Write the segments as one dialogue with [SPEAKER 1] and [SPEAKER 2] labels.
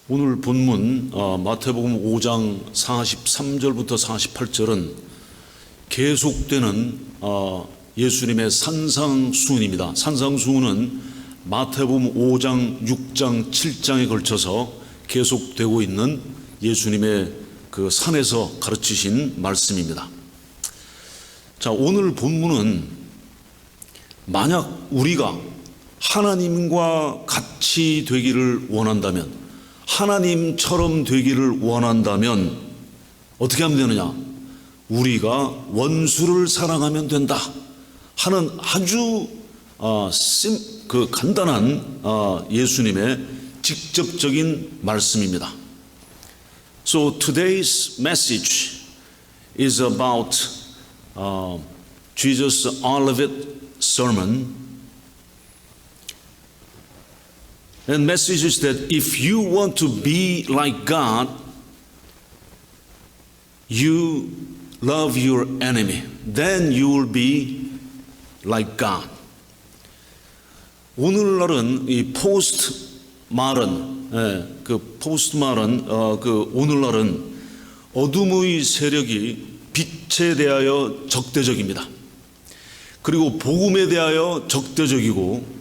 [SPEAKER 1] 오늘 본문 마태복음 5장 43절부터 48절은 계속되는 예수님의 산상수훈입니다. 산상수훈은 마태복음 5장, 6장, 7장에 걸쳐서 계속되고 있는 예수님의 그 산에서 가르치신 말씀입니다. 자, 오늘 본문은 만약 우리가 하나님과 같이 되기를 원한다면, 하나님처럼 되기를 원한다면 어떻게 하면 되느냐? 우리가 원수를 사랑하면 된다 하는 아주 간단한 예수님의 직접적인 말씀입니다. So today's message is about Jesus' Olivet sermon. And message is that if you want to be like God, you love your enemy. Then you will be like God. 오늘날은 이 포스트 말은 오늘날은 어둠의 세력이 빛에 대하여 적대적입니다. 그리고 복음에 대하여 적대적이고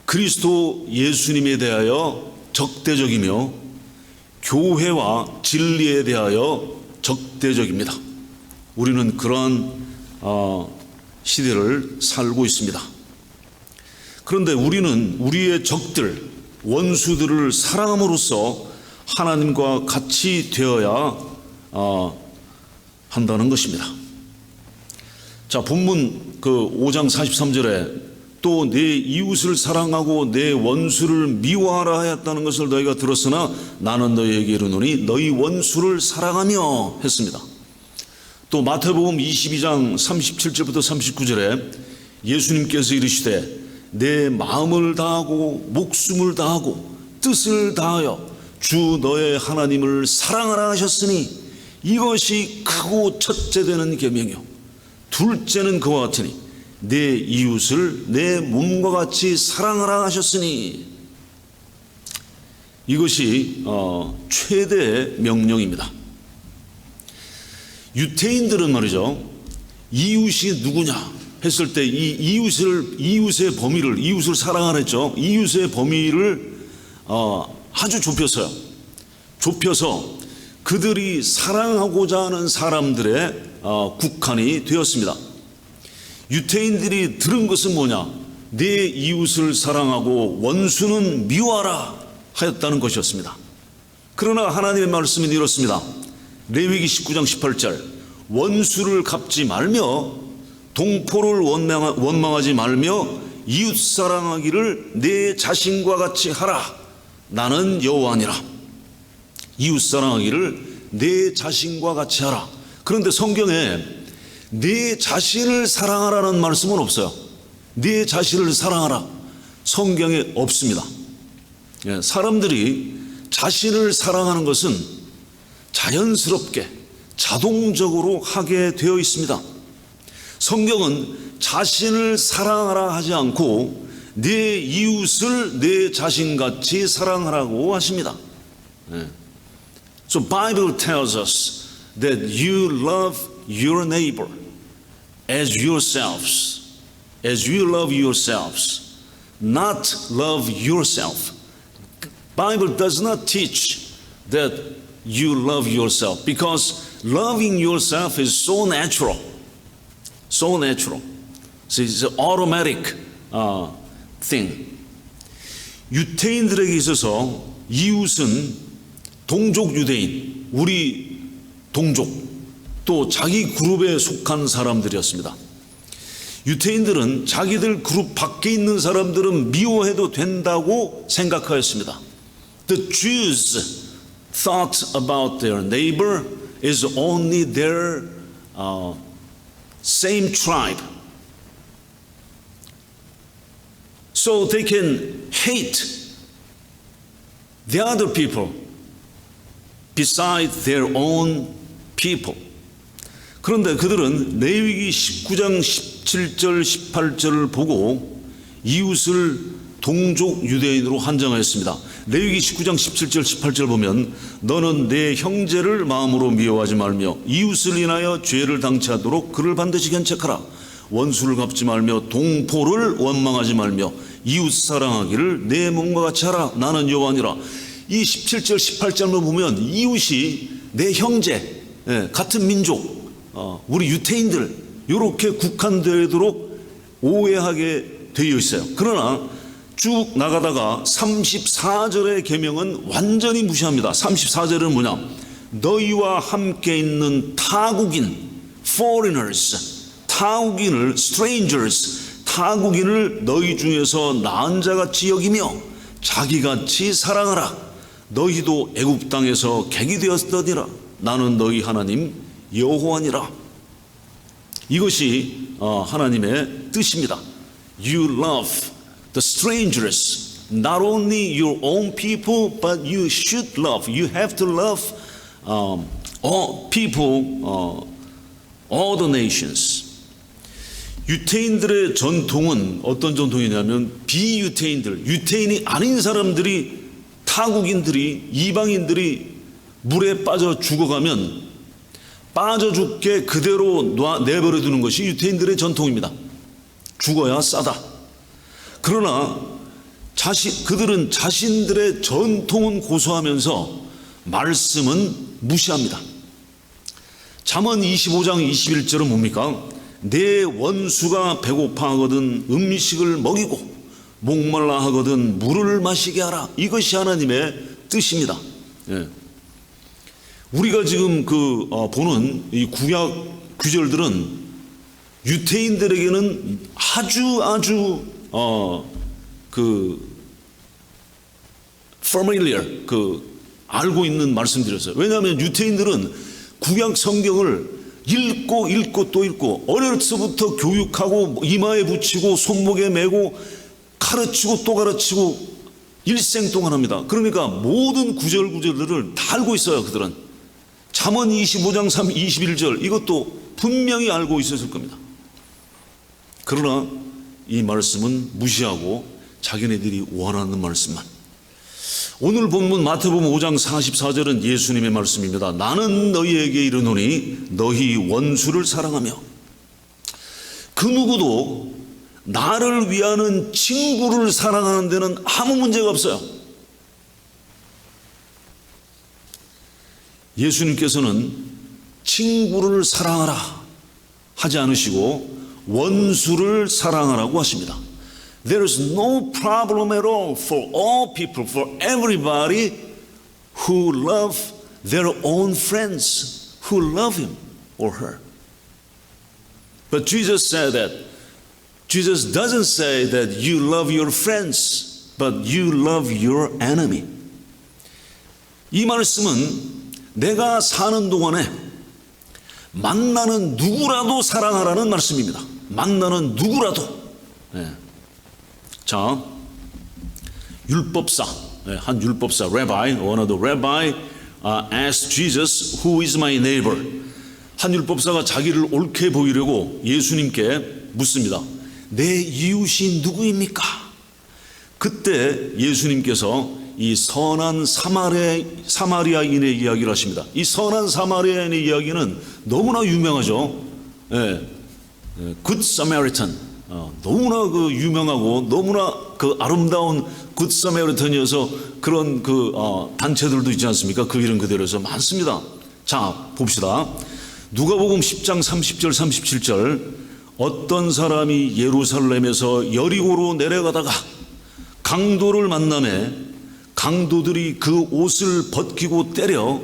[SPEAKER 1] 그리스도 예수님에 대하여 적대적이며 교회와 진리에 대하여 적대적입니다. 우리는 그러한 시대를 살고 있습니다. 그런데 우리는 우리의 적들, 원수들을 사랑함으로써 하나님과 같이 되어야 한다는 것입니다. 자, 본문 5장 43절에 또 내 이웃을 사랑하고 내 원수를 미워하라 하였다는 것을 너희가 들었으나 나는 너희에게 이르노니 너희 원수를 사랑하며 했습니다. 또 마태복음 22장 37절부터 39절에 예수님께서 이르시되 내 마음을 다하고 목숨을 다하고 뜻을 다하여 주 너의 하나님을 사랑하라 하셨으니 이것이 크고 첫째 되는 계명이요 둘째는 그와 같으니 내 이웃을 내 몸과 같이 사랑하라 하셨으니 이것이 최대의 명령입니다. 유태인들은 말이죠, 이웃이 누구냐 했을 때 이 이웃의 범위를, 이웃을 사랑하라 했죠. 이웃의 범위를 아주 좁혀서 그들이 사랑하고자 하는 사람들의 국한이 되었습니다. 유태인들이 들은 것은 뭐냐? 내 이웃을 사랑하고 원수는 미워하라 하였다는 것이었습니다. 그러나 하나님의 말씀은 이렇습니다. 레위기 19장 18절 원수를 갚지 말며 동포를 원망하지 말며 이웃 사랑하기를 내 자신과 같이 하라. 나는 여호와니라. 이웃 사랑하기를 내 자신과 같이 하라. 그런데 성경에 내 자신을 사랑하라는 말씀은 없어요. 내 자신을 사랑하라. 성경에 없습니다. 사람들이 자신을 사랑하는 것은 자연스럽게 자동적으로 하게 되어 있습니다. 성경은 자신을 사랑하라 하지 않고 내 이웃을 내 자신같이 사랑하라고 하십니다. So Bible tells us that you love your neighbor as yourselves, as you love yourselves, not love yourself. Bible does not teach that you love yourself because loving yourself is so natural. So it's an automatic thing. 유태인들에게 있어서 이웃은 동족 유대인, 우리 동족, 또 자기 그룹에 속한 사람들이었습니다. 유태인들은 자기들 그룹 밖에 있는 사람들은 미워해도 된다고 생각하였습니다. The Jews thought about their neighbor is only their same tribe. So they can hate the other people besides their own people. 그런데 그들은 레위기 19장 17절 18절을 보고 이웃을 동족 유대인으로 한정하였습니다. 레위기 19장 17절 18절 보면 너는 내 형제를 마음으로 미워하지 말며 이웃을 인하여 죄를 당치 않도록 그를 반드시 견책하라. 원수를 갚지 말며 동포를 원망하지 말며 이웃 사랑하기를 내 몸과 같이 하라. 나는 여호와니라. 이 17절 18절만 보면 이웃이 내 형제, 같은 민족, 우리 유태인들 이렇게 국한되도록 오해하게 되어 있어요. 그러나 쭉 나가다가 34절의 계명은 완전히 무시합니다. 34절은 뭐냐? 너희와 함께 있는 타국인, foreigners, 타국인을, strangers, 타국인을 너희 중에서 나은 자같이 여기며 자기같이 사랑하라. 너희도 애굽 땅에서 객이 되었더니라. 나는 너희 하나님 여호와니라. 이것이 하나님의 뜻입니다. You love the strangers, not only your own people, but you should love. You have to love all people, all the nations. 유태인들의 전통은 어떤 전통이냐면 비유태인들, 유태인이 아닌 사람들이, 타국인들이, 이방인들이 물에 빠져 죽어가면 빠져 죽게 그대로 내버려 두는 것이 유태인들의 전통입니다. 죽어야 싸다. 그러나 그들은 자신들의 전통은 고수하면서 말씀은 무시합니다. 잠언 25장 21절은 뭡니까? 내 원수가 배고파하거든 음식을 먹이고 목말라 하거든 물을 마시게 하라. 이것이 하나님의 뜻입니다. 우리가 지금 보는 이 구약 규절들은 유태인들에게는 아주 familiar, 알고 있는 말씀드렸어요. 왜냐하면 유태인들은 구약 성경을 읽고 또 읽고 어려서부터 교육하고 이마에 붙이고 손목에 메고 가르치고 또 가르치고 일생 동안 합니다. 그러니까 모든 구절들을 다 알고 있어요. 그들은 잠언 25장 21절 이것도 분명히 알고 있었을 겁니다. 그러나 이 말씀은 무시하고 자기네들이 원하는 말씀만. 오늘 본문 마태복음 5장 44절은 예수님의 말씀입니다. 나는 너희에게 이르노니 너희 원수를 사랑하며. 그 누구도 나를 위하는 친구를 사랑하는 데는 아무 문제가 없어요. 예수님께서는 친구를 사랑하라 하지 않으시고 원수를 사랑하라고 하십니다. There is no problem at all for all people, for everybody who love their own friends, who love him or her. But Jesus said that Jesus doesn't say that you love your friends, but you love your enemy. 이 말씀은 내가 사는 동안에 만나는 누구라도 사랑하라는 말씀입니다. 만나는 누구라도. 자, 율법사, 한 율법사, rabbi, one of the rabbi asked Jesus, who is my neighbor? 한 율법사가 자기를 옳게 보이려고 예수님께 묻습니다. 내 이웃이 누구입니까? 그때 예수님께서 이 선한 사마리아인의 이야기를 하십니다. 이 선한 사마리아인의 이야기는 너무나 유명하죠. Good Samaritan. 너무나 유명하고 너무나 아름다운 굿 사마리탄이어서 그런 단체들도 있지 않습니까? 그 이름 그대로서 많습니다. 자, 봅시다. 누가복음 10장 30절 37절 어떤 사람이 예루살렘에서 여리고로 내려가다가 강도를 만나매 강도들이 그 옷을 벗기고 때려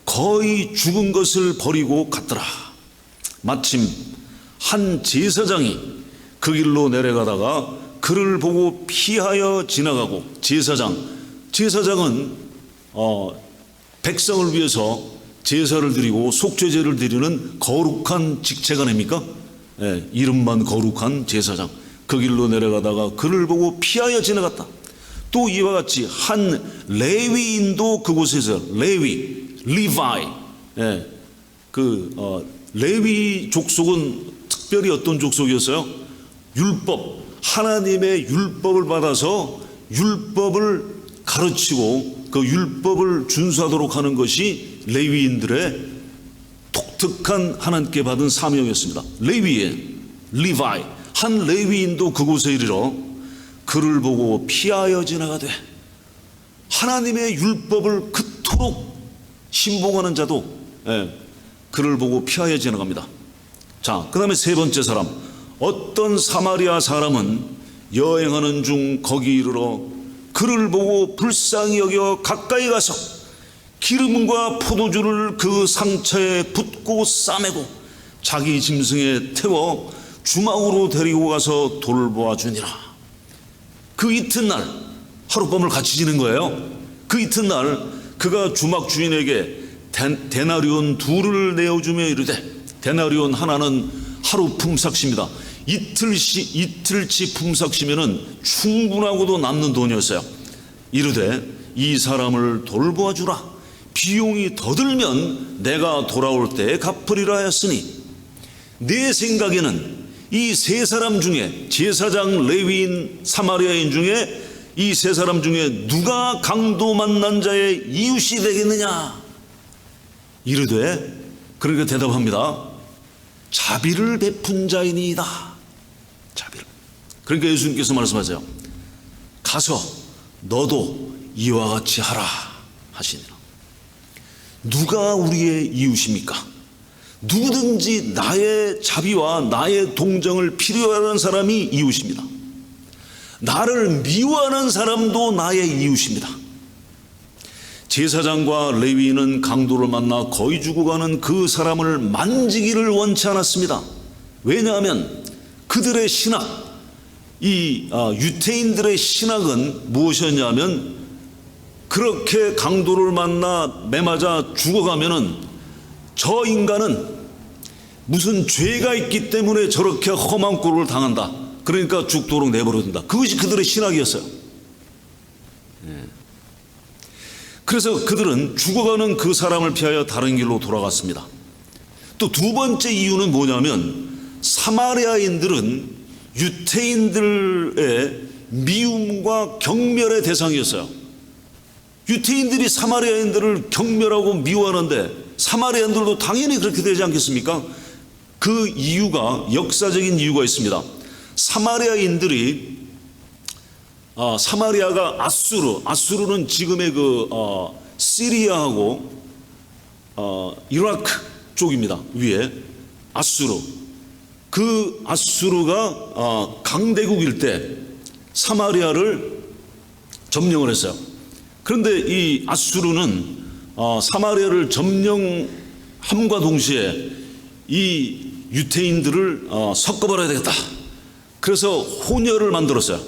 [SPEAKER 1] 거의 죽은 것을 버리고 갔더라. 마침 한 제사장이 그 길로 내려가다가 그를 보고 피하여 지나가고 제사장은 백성을 위해서 제사를 드리고 속죄제를 드리는 거룩한 직책 아닙니까? 이름만 거룩한 제사장. 그 길로 내려가다가 그를 보고 피하여 지나갔다. 또 이와 같이 한 레위인도 그곳에서 리바이, 레위 족속은 특별히 어떤 족속이었어요? 율법, 하나님의 율법을 받아서 율법을 가르치고 그 율법을 준수하도록 하는 것이 레위인들의 독특한 하나님께 받은 사명이었습니다. 레위인, 리바이, 한 레위인도 그곳에 이르러 그를 보고 피하여 지나가되, 하나님의 율법을 그토록 신봉하는 자도 그를 보고 피하여 지나갑니다. 자, 그 다음에 세 번째 사람, 어떤 사마리아 사람은 여행하는 중 거기 이르러 그를 보고 불쌍히 여겨 가까이 가서 기름과 포도주를 그 상처에 붓고 싸매고 자기 짐승에 태워 주막으로 데리고 가서 돌보아 주니라. 그 이튿날 하룻밤을 같이 지낸 거예요. 그 이튿날 그가 주막 주인에게 데나리온 둘을 내어주며 이르되, 데나리온 하나는 하루 품삯입니다. 이틀치 품삯이면은 충분하고도 남는 돈이었어요. 이르되 이 사람을 돌보아 주라. 비용이 더 들면 내가 돌아올 때에 갚으리라 하였으니, 내 생각에는 이 세 사람 중에, 제사장, 레위인, 사마리아인 중에 이 세 사람 중에 누가 강도 만난 자의 이웃이 되겠느냐? 이르되, 그러니까 대답합니다. 자비를 베푼 자이니이다. 자비를. 그러니까 예수님께서 말씀하세요. 가서 너도 이와 같이 하라 하시니라. 누가 우리의 이웃입니까? 누구든지 나의 자비와 나의 동정을 필요하는 사람이 이웃입니다. 나를 미워하는 사람도 나의 이웃입니다. 제사장과 레위인은 강도를 만나 거의 죽어가는 그 사람을 만지기를 원치 않았습니다. 왜냐하면 그들의 신학, 유태인들의 신학은 무엇이었냐면, 그렇게 강도를 만나 매맞아 죽어가면은 저 인간은 무슨 죄가 있기 때문에 저렇게 험한 꼴을 당한다. 그러니까 죽도록 내버려둔다. 그것이 그들의 신학이었어요. 그래서 그들은 죽어가는 그 사람을 피하여 다른 길로 돌아갔습니다. 또 두 번째 이유는 뭐냐면, 사마리아인들은 유태인들의 미움과 경멸의 대상이었어요. 유태인들이 사마리아인들을 경멸하고 미워하는데 사마리아인들도 당연히 그렇게 되지 않겠습니까? 그 이유가, 역사적인 이유가 있습니다. 사마리아인들이 사마리아가 아수르는 지금의 시리아하고 이라크 쪽입니다. 위에 아수르. 그 아수르가 강대국일 때 사마리아를 점령을 했어요. 그런데 이 아수르는 사마리아를 점령함과 동시에 이 유태인들을 섞어버려야 되겠다. 그래서 혼혈을 만들었어요.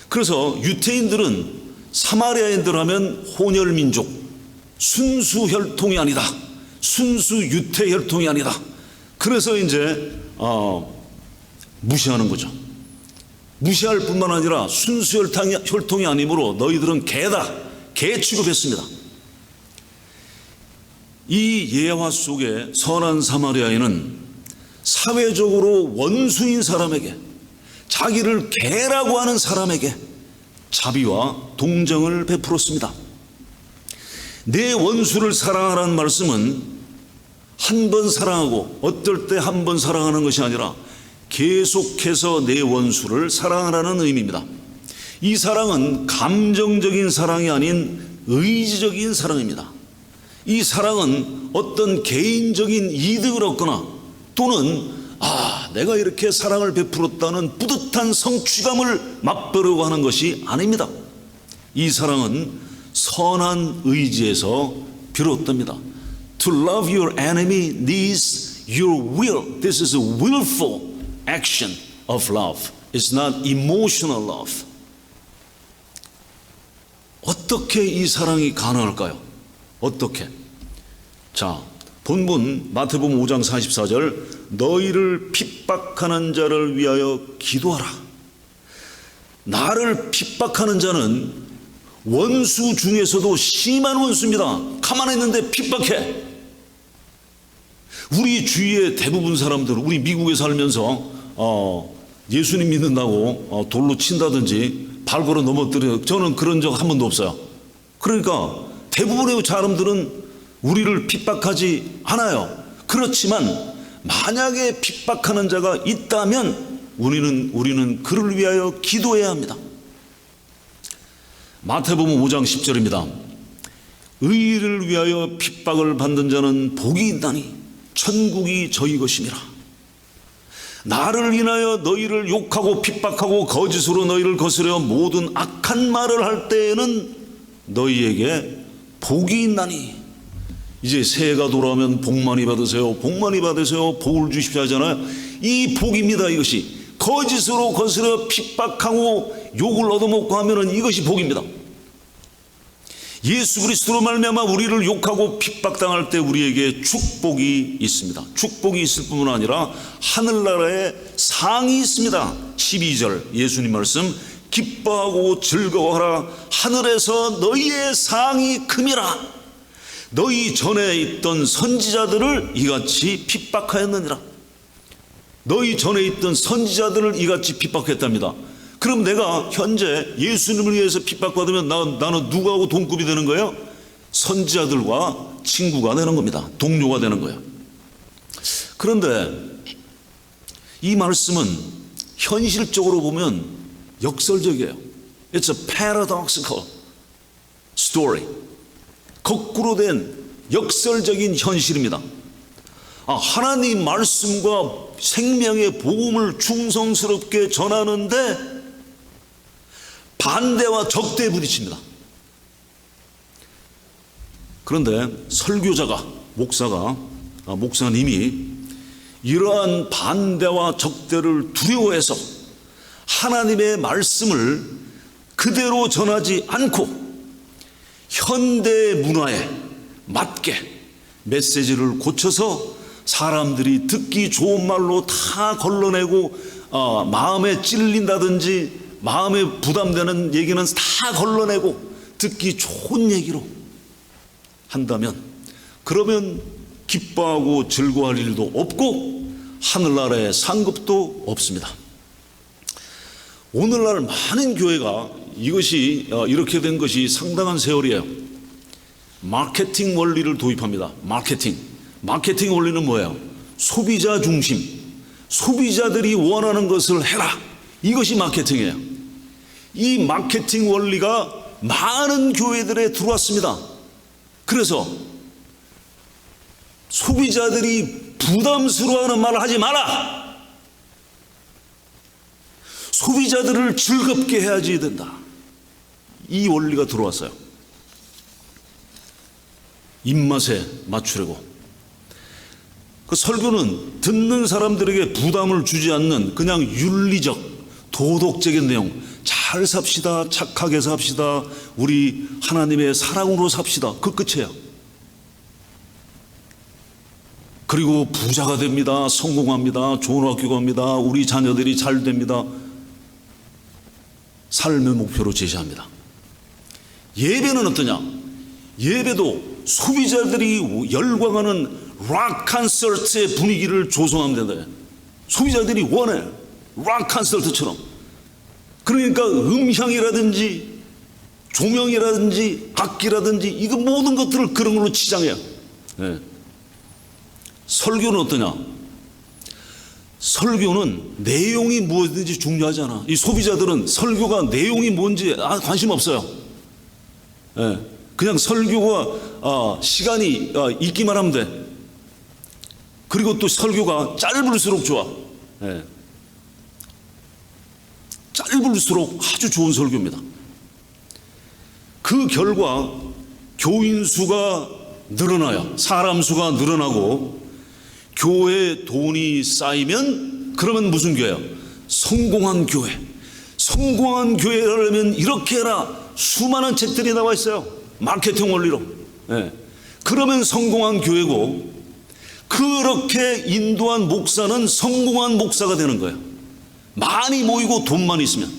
[SPEAKER 1] 그래서 유태인들은 사마리아인들 하면 혼혈민족, 순수 혈통이 아니다. 순수 유태 혈통이 아니다. 그래서 이제 무시하는 거죠. 무시할 뿐만 아니라 순수 혈통이 아니므로 너희들은 개다. 개 취급했습니다. 이 예화 속에 선한 사마리아인은 사회적으로 원수인 사람에게, 자기를 개라고 하는 사람에게 자비와 동정을 베풀었습니다. 내 원수를 사랑하라는 말씀은 한 번 사랑하고 어떨 때 한 번 사랑하는 것이 아니라 계속해서 내 원수를 사랑하라는 의미입니다. 이 사랑은 감정적인 사랑이 아닌 의지적인 사랑입니다. 이 사랑은 어떤 개인적인 이득을 얻거나 또는 내가 이렇게 사랑을 베풀었다는 뿌듯한 성취감을 맛보려고 하는 것이 아닙니다. 이 사랑은 선한 의지에서 비롯됩니다. To love your enemy needs your will. This is a willful action of love. It's not emotional love. 어떻게 이 사랑이 가능할까요? 어떻게? 자, 본문 마태복음 5장 44절, 너희를 핍박하는 자를 위하여 기도하라. 나를 핍박하는 자는 원수 중에서도 심한 원수입니다. 가만히 있는데 핍박해. 우리 주위의 대부분 사람들, 우리 미국에 살면서 예수님 믿는다고 돌로 친다든지 발걸어 넘어뜨려, 저는 그런 적 한 번도 없어요. 그러니까 대부분의 사람들은 우리를 핍박하지 않아요. 그렇지만 만약에 핍박하는 자가 있다면 우리는 그를 위하여 기도해야 합니다. 마태복음 5장 10절입니다. 의를 위하여 핍박을 받는 자는 복이 있나니 천국이 저희 것임이라. 나를 인하여 너희를 욕하고 핍박하고 거짓으로 너희를 거스려 모든 악한 말을 할 때에는 너희에게 복이 있나니. 이제 새해가 돌아오면 복 많이 받으세요, 복 많이 받으세요, 복을 주십시오 하잖아요. 이 복입니다. 이것이 거짓으로 거스려 핍박하고 욕을 얻어먹고 하면은 이것이 복입니다. 예수 그리스도로 말미암아 우리를 욕하고 핍박당할 때 우리에게 축복이 있습니다. 축복이 있을 뿐만 아니라 하늘나라에 상이 있습니다. 12절 예수님 말씀, 기뻐하고 즐거워하라. 하늘에서 너희의 상이 큼이라. 너희 전에 있던 선지자들을 이같이 핍박하였느니라. 너희 전에 있던 선지자들을 이같이 핍박했답니다. 그럼 내가 현재 예수님을 위해서 핍박받으면 나는 누구하고 동급이 되는 거예요? 선지자들과 친구가 되는 겁니다. 동료가 되는 거예요. 그런데 이 말씀은 현실적으로 보면 역설적이에요. It's a paradoxical story. 거꾸로 된 역설적인 현실입니다. 하나님 말씀과 생명의 복음을 충성스럽게 전하는데 반대와 적대에 부딪힙니다. 그런데 설교자가, 목사님이 이러한 반대와 적대를 두려워해서 하나님의 말씀을 그대로 전하지 않고 현대 문화에 맞게 메시지를 고쳐서 사람들이 듣기 좋은 말로 다 걸러내고 마음에 찔린다든지 마음에 부담되는 얘기는 다 걸러내고 듣기 좋은 얘기로 한다면, 그러면 기뻐하고 즐거워할 일도 없고 하늘나라에 상급도 없습니다. 오늘날 많은 교회가 이것이 이렇게 된 것이 상당한 세월이에요. 마케팅 원리를 도입합니다. 마케팅 원리는 뭐예요? 소비자 중심, 소비자들이 원하는 것을 해라. 이것이 마케팅이에요. 이 마케팅 원리가 많은 교회들에 들어왔습니다. 그래서 소비자들이 부담스러워하는 말을 하지 마라. 소비자들을 즐겁게 해야지 된다. 이 원리가 들어왔어요. 입맛에 맞추려고. 그 설교는 듣는 사람들에게 부담을 주지 않는 그냥 윤리적, 도덕적인 내용, 잘 삽시다, 착하게 삽시다, 우리 하나님의 사랑으로 삽시다, 그 끝이에요. 그리고 부자가 됩니다, 성공합니다, 좋은 학교 갑니다, 우리 자녀들이 잘 됩니다. 삶의 목표로 제시합니다. 예배는 어떠냐? 예배도 소비자들이 열광하는 락 콘서트의 분위기를 조성하면 된다. 소비자들이 원해. 락 콘서트처럼. 그러니까 음향이라든지 조명이라든지 악기라든지 이거 모든 것들을 그런 걸로 치장해요. 네. 설교는 어떠냐? 설교는 내용이 무엇인지 중요하지 않아. 이 소비자들은 설교가 내용이 뭔지 관심 없어요. 네. 그냥 설교가 시간이 있기만 하면 돼. 그리고 또 설교가 짧을수록 좋아. 네. 짧을수록 아주 좋은 설교입니다. 그 결과 교인 수가 늘어나요. 사람 수가 늘어나고 교회 돈이 쌓이면 그러면 무슨 교회예요? 성공한 교회. 성공한 교회라면 이렇게 해라. 수많은 책들이 나와 있어요. 마케팅 원리로. 네. 그러면 성공한 교회고, 그렇게 인도한 목사는 성공한 목사가 되는 거예요. 많이 모이고 돈만 있으면.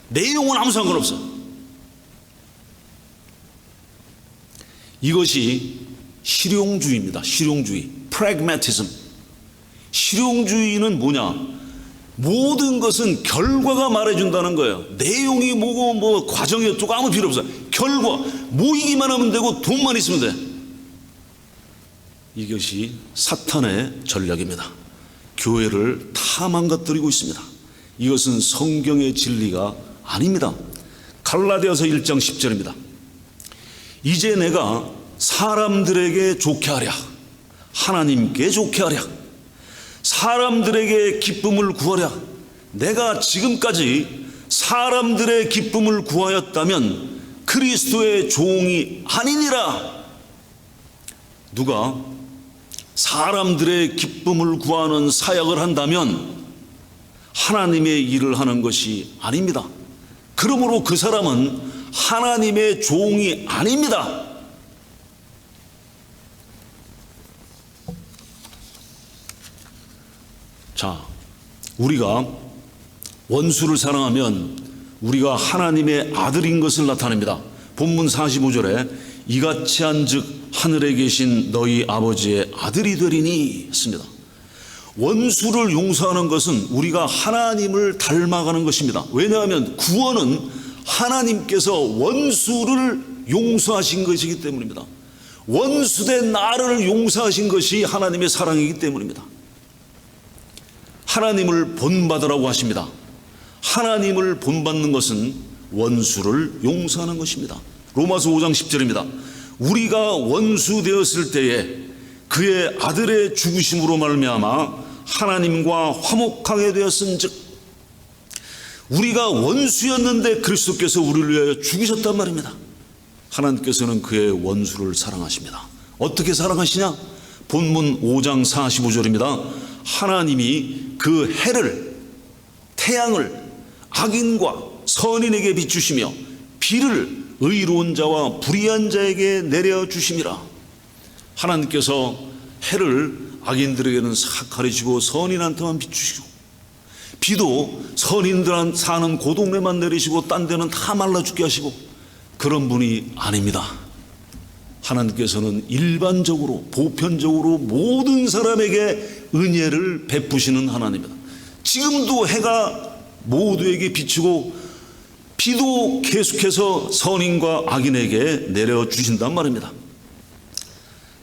[SPEAKER 1] 내용은 아무 상관없어. 이것이 실용주의입니다. 실용주의. pragmatism. 실용주의는 뭐냐? 모든 것은 결과가 말해준다는 거예요. 내용이 뭐고 뭐 과정이 어쩌고 아무 필요 없어요. 결과, 모이기만 하면 되고 돈만 있으면 돼. 이것이 사탄의 전략입니다. 교회를 다 망가뜨리고 있습니다. 이것은 성경의 진리가 아닙니다. 갈라디아서 1장 10절입니다. 이제 내가 사람들에게 좋게 하랴, 하나님께 좋게 하랴, 사람들에게 기쁨을 구하랴. 내가 지금까지 사람들의 기쁨을 구하였다면 그리스도의 종이 아니니라. 누가 사람들의 기쁨을 구하는 사역을 한다면 하나님의 일을 하는 것이 아닙니다. 그러므로 그 사람은 하나님의 종이 아닙니다. 자, 우리가 원수를 사랑하면 우리가 하나님의 아들인 것을 나타냅니다. 본문 45절에 이같이 한즉 하늘에 계신 너희 아버지의 아들이 되리니 했습니다. 원수를 용서하는 것은 우리가 하나님을 닮아가는 것입니다. 왜냐하면 구원은 하나님께서 원수를 용서하신 것이기 때문입니다. 원수된 나를 용서하신 것이 하나님의 사랑이기 때문입니다. 하나님을 본받으라고 하십니다. 하나님을 본받는 것은 원수를 용서하는 것입니다. 로마서 5장 10절입니다. 우리가 원수 되었을 때에 그의 아들의 죽으심으로 말미암아 하나님과 화목하게 되었은즉, 우리가 원수였는데 그리스도께서 우리를 위하여 죽으셨단 말입니다. 하나님께서는 그의 원수를 사랑하십니다. 어떻게 사랑하시냐? 본문 5장 45절입니다. 하나님이 그 해를, 태양을 악인과 선인에게 비추시며 비를 의로운 자와 불의한 자에게 내려주심이라. 하나님께서 해를 악인들에게는 싹 가리시고 선인한테만 비추시고, 비도 선인들 사는 고동네만 내리시고 딴 데는 다 말라 죽게 하시고, 그런 분이 아닙니다. 하나님께서는 일반적으로 보편적으로 모든 사람에게 은혜를 베푸시는 하나님입니다. 지금도 해가 모두에게 비치고 비도 계속해서 선인과 악인에게 내려주신단 말입니다.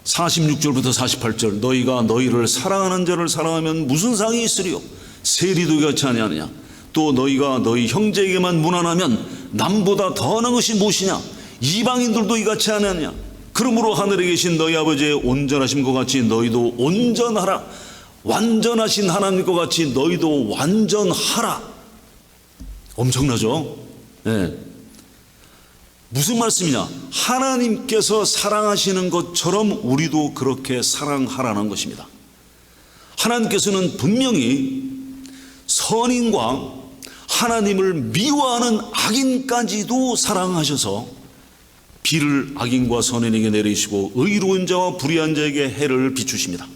[SPEAKER 1] 46절부터 48절, 너희가 너희를 사랑하는 자를 사랑하면 무슨 상이 있으리요? 세리도 같이 아니하느냐? 또 너희가 너희 형제에게만 무난하면 남보다 더하는 것이 무엇이냐? 이방인들도 이같이 아니하느냐? 그러므로 하늘에 계신 너희 아버지의 온전하심과 같이 너희도 온전하라. 완전하신 하나님과 같이 너희도 완전하라. 엄청나죠? 네. 무슨 말씀이냐? 하나님께서 사랑하시는 것처럼 우리도 그렇게 사랑하라는 것입니다. 하나님께서는 분명히 선인과 하나님을 미워하는 악인까지도 사랑하셔서 비를 악인과 선인에게 내리시고 의로운 자와 불의한 자에게 해를 비추십니다.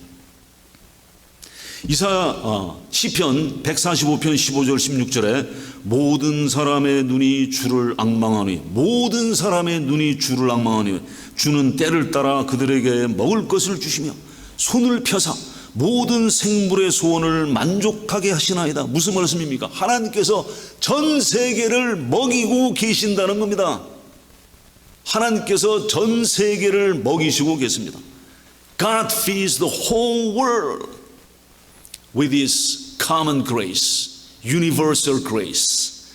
[SPEAKER 1] 시편 145편 15절 16절에 모든 사람의 눈이 주를 앙망하니, 모든 사람의 눈이 주를 앙망하니 주는 때를 따라 그들에게 먹을 것을 주시며 손을 펴사 모든 생물의 소원을 만족하게 하시나이다. 무슨 말씀입니까? 하나님께서 전 세계를 먹이고 계신다는 겁니다. 하나님께서 전 세계를 먹이시고 계십니다. God feeds the whole world with His common grace, universal grace.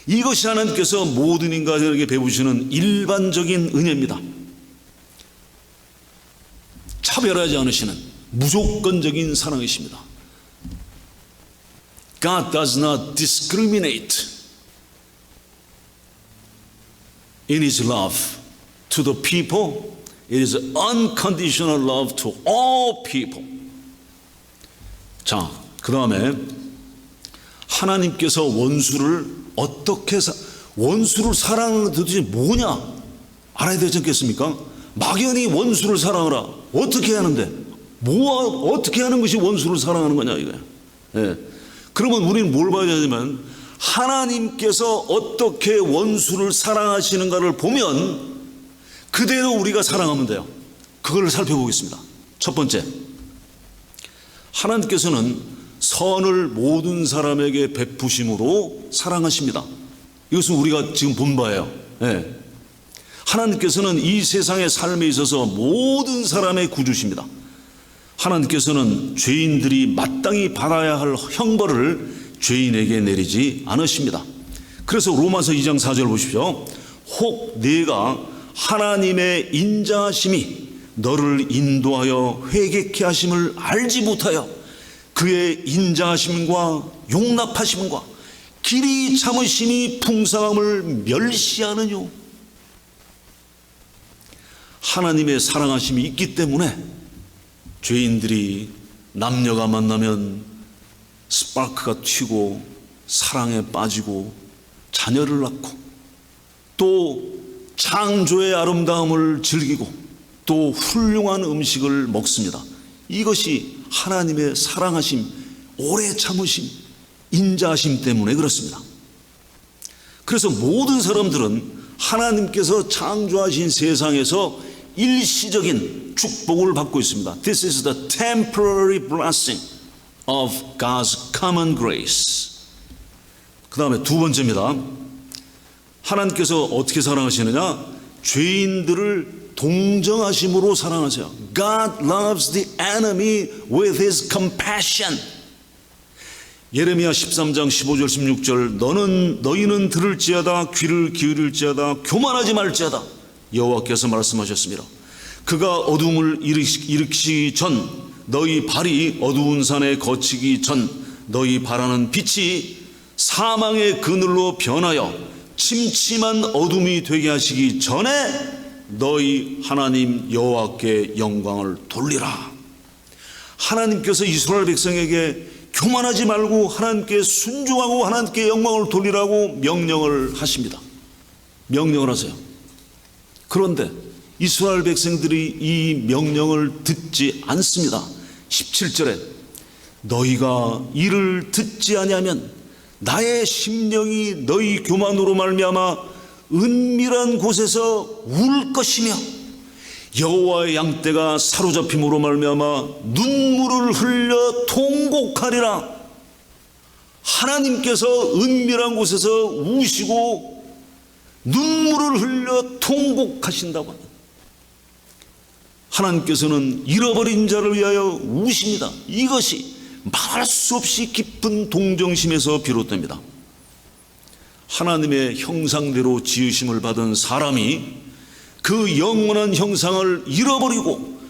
[SPEAKER 1] 이것이 하나님께서 모든 인간에게 베푸시는 일반적인 은혜입니다. 차별하지 않으시는 무조건적인 사랑이십니다. God does not discriminate in His love to the people. It is unconditional love to all people. 자, 그 다음에 하나님께서 원수를 어떻게 원수를 사랑하는 게 도대체 뭐냐 알아야 되지 않겠습니까? 막연히 원수를 사랑하라. 어떻게 하는데? 어떻게 하는 것이 원수를 사랑하는 거냐 이거야. 예. 그러면 우리는 뭘 봐야 되냐면 하나님께서 어떻게 원수를 사랑하시는가를 보면 그대로 우리가 사랑하면 돼요. 그걸 살펴보겠습니다. 첫 번째, 하나님께서는 선을 모든 사람에게 베푸심으로 사랑하십니다. 이것은 우리가 지금 본 바예요. 예. 하나님께서는 이 세상의 삶에 있어서 모든 사람의 구주십니다. 하나님께서는 죄인들이 마땅히 받아야 할 형벌을 죄인에게 내리지 않으십니다. 그래서 로마서 2장 4절 보십시오. 혹 네가 하나님의 인자하심이 너를 인도하여 회개케 하심을 알지 못하여 그의 인자하심과 용납하심과 길이 참으심이 풍성함을 멸시하느뇨. 하나님의 사랑하심이 있기 때문에 죄인들이 남녀가 만나면 스파크가 튀고 사랑에 빠지고 자녀를 낳고 또 창조의 아름다움을 즐기고 또 훌륭한 음식을 먹습니다. 이것이 하나님의 사랑하심, 오래 참으심, 인자하심 때문에 그렇습니다. 그래서 모든 사람들은 하나님께서 창조하신 세상에서 일시적인 축복을 받고 있습니다. This is the temporary blessing of God's common grace. 그 다음에 두 번째입니다. 하나님께서 어떻게 사랑하시느냐? 죄인들을 동정하심으로 사랑하세요. God loves the enemy with his compassion. 예레미야 13장 15절 16절 너희는 들을지어다 귀를 기울일지어다 교만하지 말지어다 여호와께서 말씀하셨습니다. 그가 어둠을 일으키기 전 너희 발이 어두운 산에 거치기 전 너희 바라는 빛이 사망의 그늘로 변하여 침침한 어둠이 되게 하시기 전에 너희 하나님 여호와께 영광을 돌리라. 하나님께서 이스라엘 백성에게 교만하지 말고 하나님께 순종하고 하나님께 영광을 돌리라고 명령을 하십니다. 명령을 하세요. 그런데 이스라엘 백성들이 이 명령을 듣지 않습니다. 17절에 너희가 이를 듣지 아니하면 나의 심령이 너희 교만으로 말미암아 은밀한 곳에서 울 것이며 여호와의 양떼가 사로잡힘으로 말미암아 눈물을 흘려 통곡하리라. 하나님께서 은밀한 곳에서 우시고 눈물을 흘려 통곡하신다고 합니다. 하나님께서는 잃어버린 자를 위하여 우십니다. 이것이 말할 수 없이 깊은 동정심에서 비롯됩니다. 하나님의 형상대로 지으심을 받은 사람이 그 영원한 형상을 잃어버리고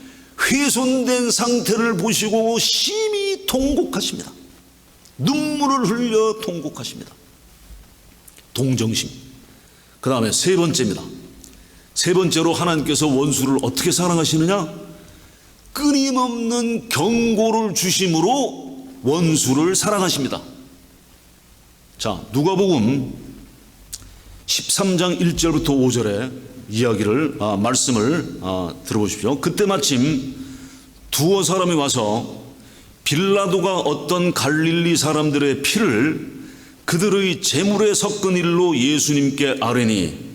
[SPEAKER 1] 훼손된 상태를 보시고 심히 통곡하십니다. 눈물을 흘려 통곡하십니다. 동정심. 그 다음에 세 번째입니다. 세 번째로 하나님께서 원수를 어떻게 사랑하시느냐? 끊임없는 경고를 주심으로 원수를 사랑하십니다. 자, 누가복음 13장 1절부터 5절에 말씀을 들어보십시오. 그때 마침 두어 사람이 와서 빌라도가 어떤 갈릴리 사람들의 피를 그들의 제물에 섞은 일로 예수님께 아뢰니.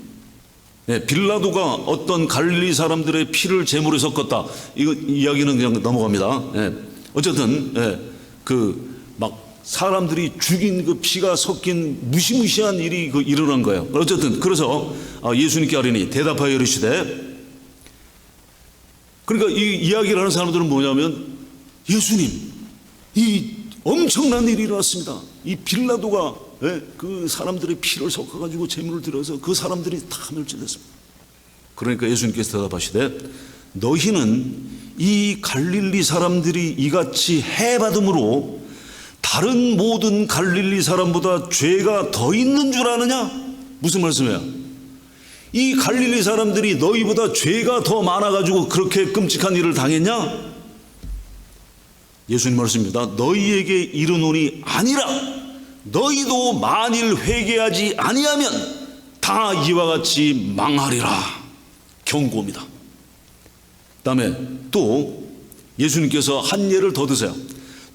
[SPEAKER 1] 빌라도가 어떤 갈릴리 사람들의 피를 제물에 섞었다. 이거 이야기는 그냥 넘어갑니다. 어쨌든 사람들이 죽인 그 피가 섞인 무시무시한 일이 일어난 거예요. 어쨌든 그래서 예수님께 아뢰니 대답하여 이르시되, 그러니까 이 이야기를 하는 사람들은 뭐냐면, 예수님, 이 엄청난 일이 일어났습니다. 이 빌라도가 그 사람들의 피를 섞어가지고 제물을 드려서 그 사람들이 다 멸절됐습니다. 그러니까 예수님께서 대답하시되, 너희는 이 갈릴리 사람들이 이같이 해받음으로 다른 모든 갈릴리 사람보다 죄가 더 있는 줄 아느냐? 무슨 말씀이에요? 이 갈릴리 사람들이 너희보다 죄가 더 많아가지고 그렇게 끔찍한 일을 당했냐? 예수님 말씀입니다. 너희에게 이르노니 아니라 너희도 만일 회개하지 아니하면 다 이와 같이 망하리라. 경고입니다. 그 다음에 또 예수님께서 한 예를 더 드세요.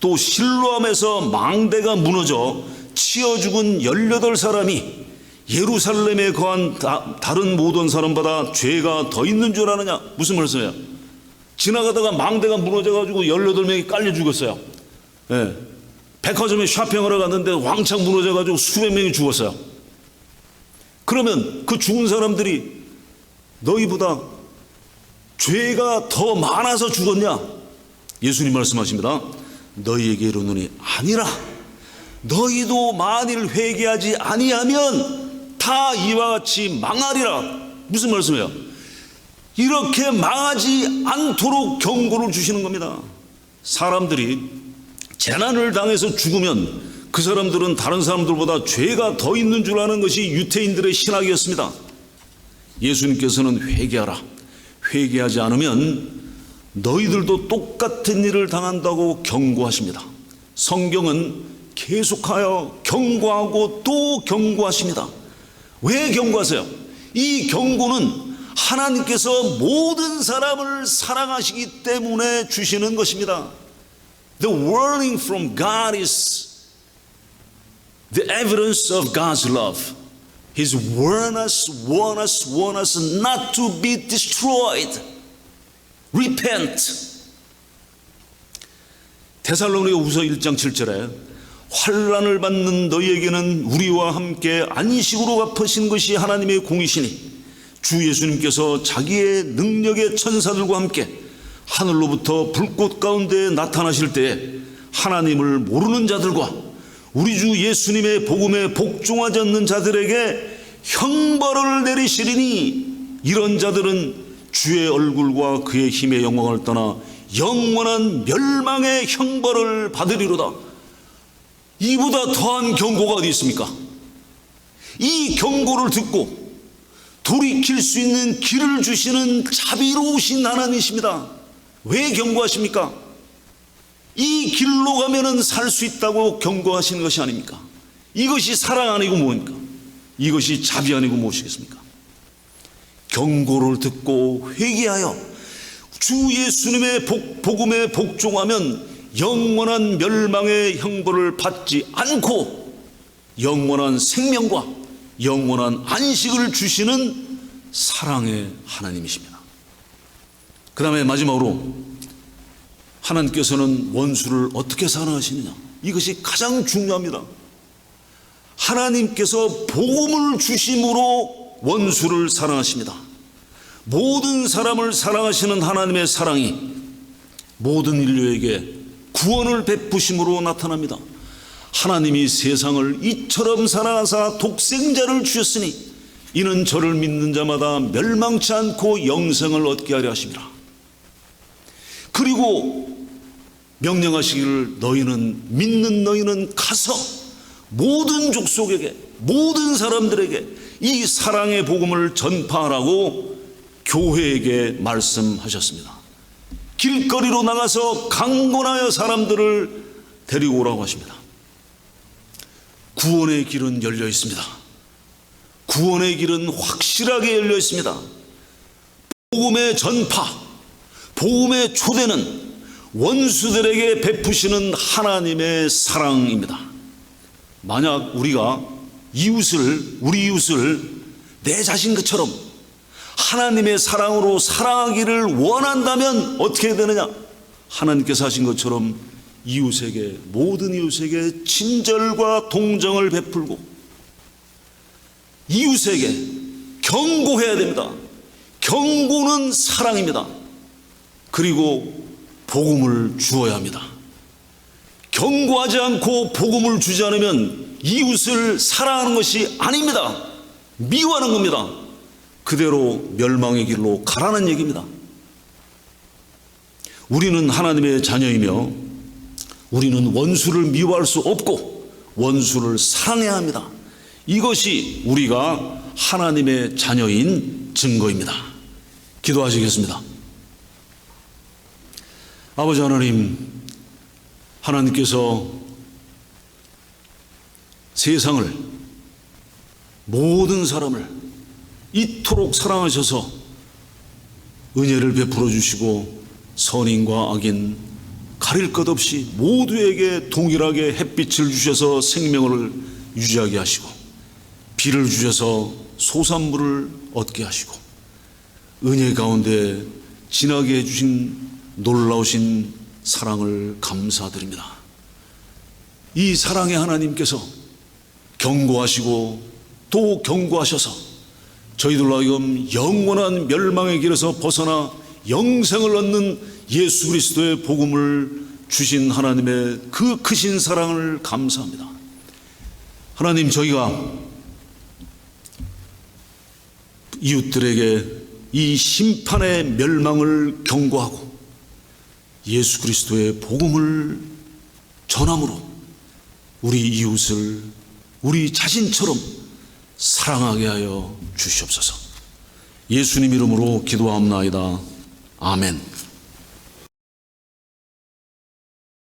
[SPEAKER 1] 또 실로암에서 망대가 무너져 치어 죽은 18사람이 예루살렘에 거한 다른 모든 사람보다 죄가 더 있는 줄 아느냐? 무슨 말씀이에요? 지나가다가 망대가 무너져가지고 18명이 깔려 죽었어요. 백화점에 쇼핑하러 갔는데 왕창 무너져가지고 수백 명이 죽었어요. 그러면 그 죽은 사람들이 너희보다 죄가 더 많아서 죽었냐? 예수님 말씀하십니다. 너희에게 이르노니 아니라 너희도 만일 회개하지 아니하면 다 이와 같이 망하리라. 무슨 말씀이에요? 이렇게 망하지 않도록 경고를 주시는 겁니다. 사람들이 재난을 당해서 죽으면 그 사람들은 다른 사람들보다 죄가 더 있는 줄 아는 것이 유태인들의 신학이었습니다. 예수님께서는 회개하라. 회개하지 않으면 너희들도 똑같은 일을 당한다고 경고하십니다. 성경은 계속하여 경고하고 또 경고하십니다. 왜 경고하세요? 이 경고는 하나님께서 모든 사람을 사랑하시기 때문에 주시는 것입니다. The warning from God is the evidence of God's love. He's warned us not to be destroyed. Repent. 데살로니가후서 1장 7절에 환난을 받는 너희에게는 우리와 함께 안식으로 갚으신 것이 하나님의 공이시니 주 예수님께서 자기의 능력의 천사들과 함께 하늘로부터 불꽃 가운데 나타나실 때에 하나님을 모르는 자들과 우리 주 예수님의 복음에 복종하지 않는 자들에게 형벌을 내리시리니 이런 자들은 주의 얼굴과 그의 힘의 영광을 떠나 영원한 멸망의 형벌을 받으리로다. 이보다 더한 경고가 어디 있습니까? 이 경고를 듣고 돌이킬 수 있는 길을 주시는 자비로우신 하나님이십니다. 왜 경고하십니까? 이 길로 가면은 살 수 있다고 경고하시는 것이 아닙니까? 이것이 사랑 아니고 뭡니까? 이것이 자비 아니고 무엇이겠습니까? 경고를 듣고 회개하여 주 예수님의 복음에 복종하면 영원한 멸망의 형벌을 받지 않고 영원한 생명과 영원한 안식을 주시는 사랑의 하나님이십니다. 그 다음에 마지막으로 하나님께서는 원수를 어떻게 사랑하시느냐? 이것이 가장 중요합니다. 하나님께서 복음을 주심으로 원수를 사랑하십니다. 모든 사람을 사랑하시는 하나님의 사랑이 모든 인류에게 구원을 베푸심으로 나타납니다. 하나님이 세상을 이처럼 사랑하사 독생자를 주셨으니 이는 저를 믿는 자마다 멸망치 않고 영생을 얻게 하려 하심이라. 그리고 명령하시기를 믿는 너희는 가서 모든 족속에게 모든 사람들에게 이 사랑의 복음을 전파하라고 교회에게 말씀하셨습니다. 길거리로 나가서 강권하여 사람들을 데리고 오라고 하십니다. 구원의 길은 열려 있습니다. 구원의 길은 확실하게 열려 있습니다. 복음의 전파, 복음의 초대는 원수들에게 베푸시는 하나님의 사랑입니다. 만약 우리가 우리 이웃을 내 자신 것처럼 하나님의 사랑으로 사랑하기를 원한다면 어떻게 되느냐? 하나님께서 하신 것처럼 모든 이웃에게 친절과 동정을 베풀고 이웃에게 경고해야 됩니다. 경고는 사랑입니다. 그리고 복음을 주어야 합니다. 경고하지 않고 복음을 주지 않으면 이웃을 사랑하는 것이 아닙니다. 미워하는 겁니다. 그대로 멸망의 길로 가라는 얘기입니다. 우리는 하나님의 자녀이며 우리는 원수를 미워할 수 없고 원수를 사랑해야 합니다. 이것이 우리가 하나님의 자녀인 증거입니다. 기도하시겠습니다. 아버지 하나님, 하나님께서 세상을 모든 사람을 이토록 사랑하셔서 은혜를 베풀어 주시고 선인과 악인 가릴 것 없이 모두에게 동일하게 햇빛을 주셔서 생명을 유지하게 하시고 비를 주셔서 소산물을 얻게 하시고 은혜 가운데 지나게 해주신 놀라우신 사랑을 감사드립니다. 이 사랑의 하나님께서 경고하시고 또 경고하셔서 저희들로 하여금 영원한 멸망의 길에서 벗어나 영생을 얻는 예수 그리스도의 복음을 주신 하나님의 그 크신 사랑을 감사합니다. 하나님, 저희가 이웃들에게 이 심판의 멸망을 경고하고 예수 그리스도의 복음을 전함으로 우리 이웃을 우리 자신처럼 사랑하게 하여 주시옵소서. 예수님 이름으로 기도하옵나이다. 아멘.